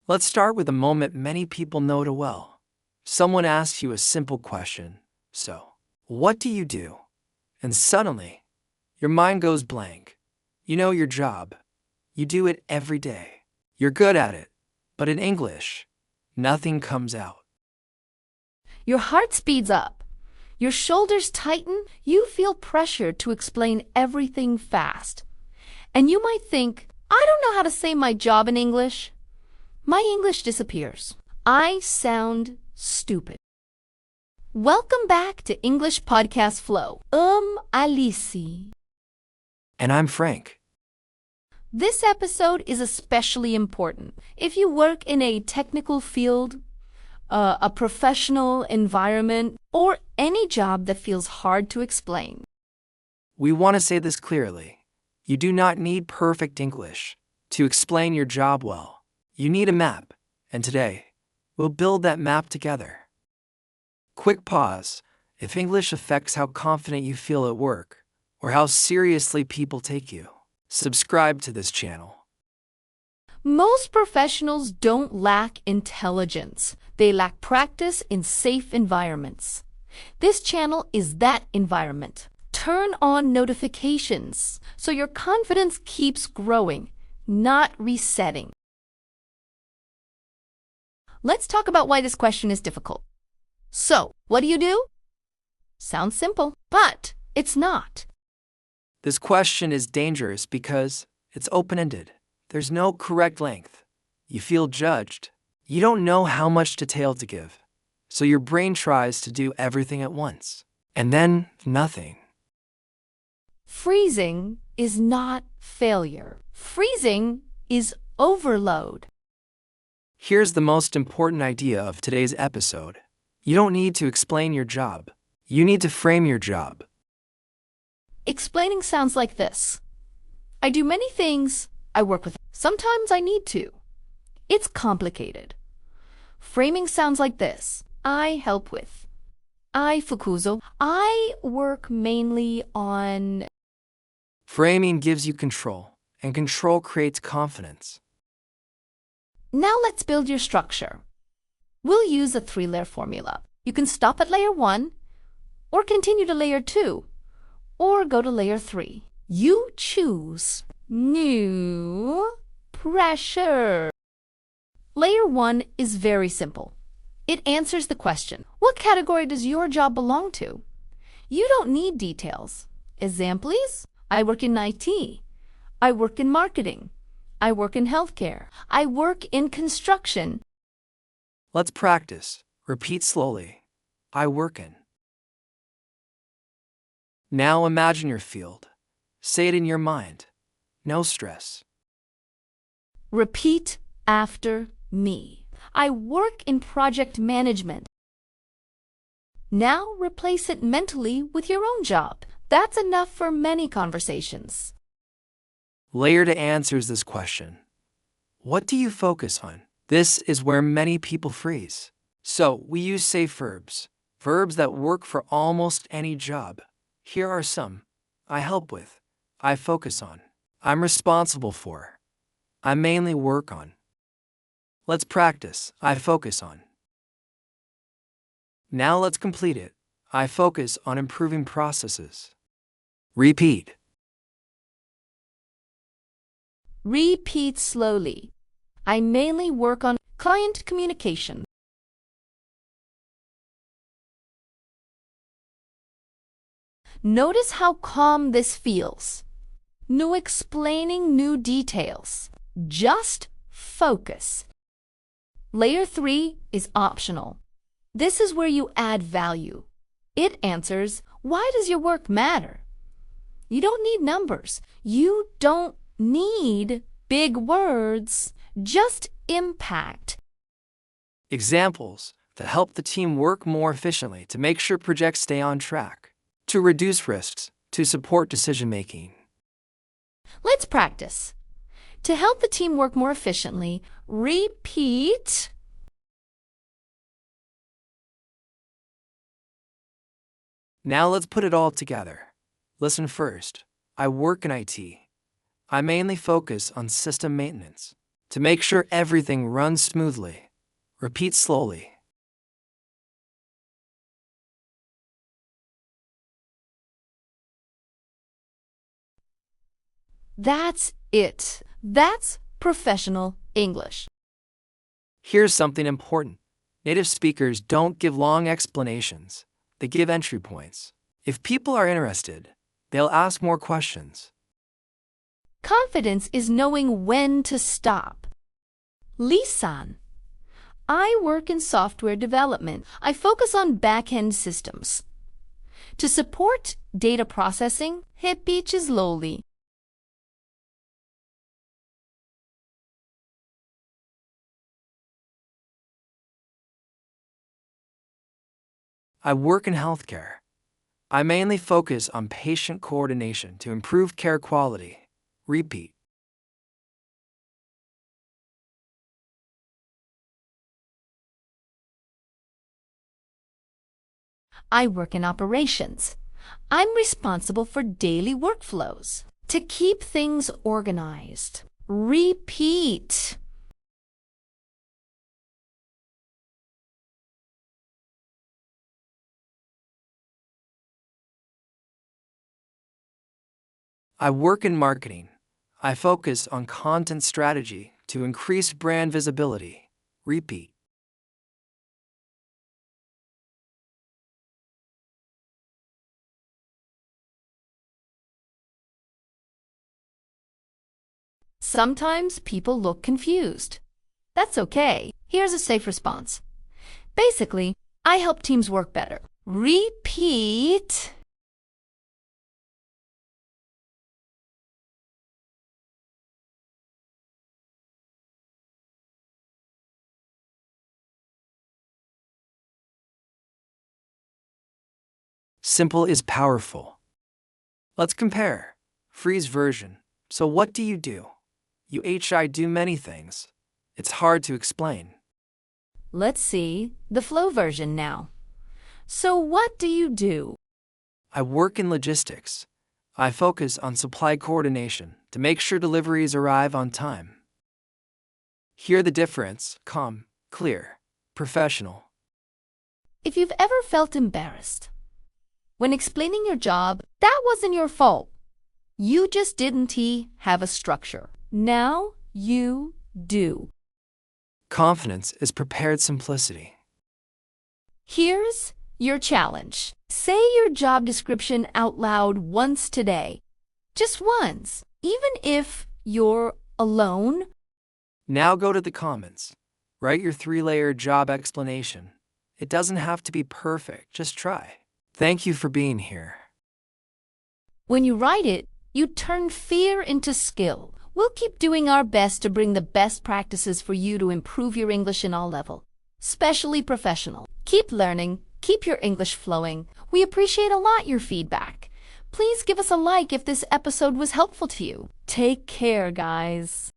Let's start with a moment many people know too well. Someone asks you a simple question. So, what do you do? And suddenly, your mind goes blank. You know your job. You do it every day. You're good at it. But in English, nothing comes out. Your heart speeds up. Your shoulders tighten. You feel pressure to explain everything fast. And you might think, I don't know how to say my job in English. My English disappears. I sound stupid. Welcome back to English Podcast Flow. Alice. And I'm Frank. This episode is especially important if you work in a technical field, a professional environment, or any job that feels hard to explain. We want to say this clearly. You do not need perfect English to explain your job well. You need a map, and today, we'll build that map together. Quick pause. If English affects how confident you feel at work, or how seriously people take you, subscribe to this channel. Most professionals don't lack intelligence. They lack practice in safe environments. This channel is that environment. Turn on notifications so your confidence keeps growing, not resetting. Let's talk about why this question is difficult. So, what do? Sounds simple, but it's not. This question is dangerous because it's open-ended. There's no correct length. You feel judged. You don't know how much detail to give. So your brain tries to do everything at once. And then nothing. Freezing is not failure. Freezing is overload. Here's the most important idea of today's episode. You don't need to explain your job. You need to frame your job. Explaining sounds like this. I do many things. I work with. Sometimes I need to. It's complicated. Framing sounds like this. I help with. I fukuzo. I work mainly on. Framing gives you control, and control creates confidence. Now let's build your structure. We'll use a 3-layer formula. You can stop at layer 1, or continue to layer 2, or go to layer 3. You choose. New pressure. Layer 1 is very simple. It answers the question, what category does your job belong to? You don't need details. Examples? I work in IT. I work in marketing. I work in healthcare. I work in construction. Let's practice. Repeat slowly. I work in. Now imagine your field. Say it in your mind. No stress. Repeat after me. I work in project management. Now replace it mentally with your own job. That's enough for many conversations. Layer 2 answers this question. What do you focus on? This is where many people freeze. So we use safe verbs. Verbs that work for almost any job. Here are some. I help with. I focus on. I'm responsible for. I mainly work on. Let's practice. I focus on. Now let's complete it. I focus on improving processes. Repeat. Repeat slowly. I mainly work on client communication. Notice how calm this feels. No explaining new details. Just focus. Layer 3 is optional. This is where you add value. It answers, why does your work matter? You don't need numbers. You don't need big words. Just impact. Examples that help the team work more efficiently to make sure projects stay on track, to reduce risks, to support decision-making. Let's practice. To help the team work more efficiently, repeat. Now let's put it all together. Listen first. I work in IT. I mainly focus on system maintenance. To make sure everything runs smoothly, repeat slowly. That's it. That's professional English. Here's something important. Native speakers don't give long explanations. They give entry points. If people are interested, they'll ask more questions. Confidence is knowing when to stop. Lisan. I work in software development. I focus on back-end systems. To support data processing, repeat slowly. I work in healthcare. I mainly focus on patient coordination to improve care quality. Repeat. I work in operations. I'm responsible for daily workflows to keep things organized. Repeat. I work in marketing. I focus on content strategy to increase brand visibility. Repeat. Sometimes people look confused. That's okay. Here's a safe response. Basically, I help teams work better. Repeat. Simple is powerful. Let's compare. Freeze version. So what do? I do many things. It's hard to explain. Let's see the flow version now. So what do you do? I work in logistics. I focus on supply coordination to make sure deliveries arrive on time. Hear the difference: calm, clear, professional. If you've ever felt embarrassed when explaining your job, that wasn't your fault. You just didn't have a structure. Now you do. Confidence is prepared simplicity. Here's your challenge. Say your job description out loud once today. Just once, even if you're alone. Now go to the comments. Write your 3-layer job explanation. It doesn't have to be perfect, just try. Thank you for being here. When you write it, you turn fear into skill. We'll keep doing our best to bring the best practices for you to improve your English in all levels, especially professional. Keep learning, keep your English flowing. We appreciate a lot your feedback. Please give us a like if this episode was helpful to you. Take care, guys.